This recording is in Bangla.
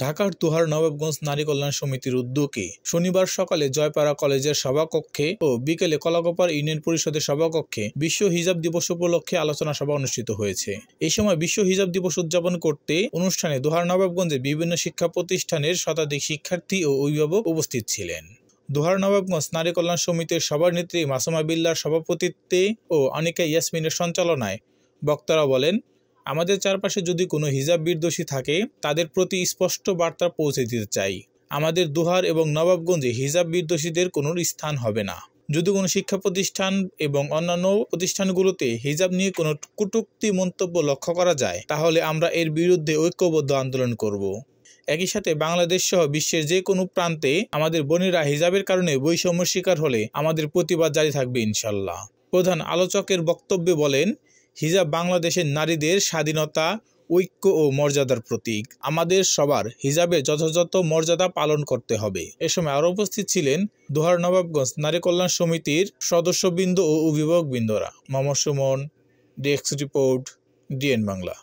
ঢাকার দোহার নবাবগঞ্জ নারী কল্যাণ সমিতির উদ্যোগে শনিবার সকালে জয়পাড়া কলেজের সভাকক্ষে ও বিকেলে কলাকোপার ইউনিয়ন পরিষদের সভাকক্ষে বিশ্ব হিজাব দিবস উপলক্ষে আলোচনা সভা অনুষ্ঠিত হয়েছে। এই সময় বিশ্ব হিজাব দিবস উদযাপন করতে অনুষ্ঠানে দোহার নবাবগঞ্জে বিভিন্ন শিক্ষা প্রতিষ্ঠানের শতাধিক শিক্ষার্থী ও অভিভাবক উপস্থিত ছিলেন। দোহার নবাবগঞ্জ নারী কল্যাণ সমিতির সভানেত্রী মাসুমা বিল্লার সভাপতিত্বে ও অনিকা ইয়াসমিনের সঞ্চালনায় বক্তারা বলেন, আমাদের চারপাশে যদি কোনো হিজাব বিদ্বেষী থাকে তাদের প্রতি স্পষ্ট বার্তা পৌঁছে দিতে চাই। আমাদের দোহার এবং নবাবগঞ্জে হিজাব বিদ্বেষীদের কোনো স্থান হবে না। যদি কোনো শিক্ষা প্রতিষ্ঠান এবং অন্যান্য প্রতিষ্ঠানগুলোতে হিজাব নিয়ে কোনো কটূক্তি মন্তব্য লক্ষ্য করা যায় তাহলে আমরা এর বিরুদ্ধে ঐক্যবদ্ধ আন্দোলন করব। একই সাথে বাংলাদেশ সহ বিশ্বের যে কোনো প্রান্তে আমাদের বোনেরা হিজাবের কারণে বৈষম্যের শিকার হলে আমাদের প্রতিবাদ জারি থাকবে ইনশাল্লাহ। প্রধান আলোচকের বক্তব্যে বলেন, হিজাব বাংলাদেশের নারীদের স্বাধীনতা, ঐক্য ও মর্যাদার প্রতীক। আমাদের সবার হিজাবের যথাযথ মর্যাদা পালন করতে হবে। এ সময় আরও উপস্থিত ছিলেন দোহার নবাবগঞ্জ নারী কল্যাণ সমিতির সদস্যবৃন্দ ও অভিভাবকবৃন্দরা। Mohammad Suman, desk report, DN Bangla.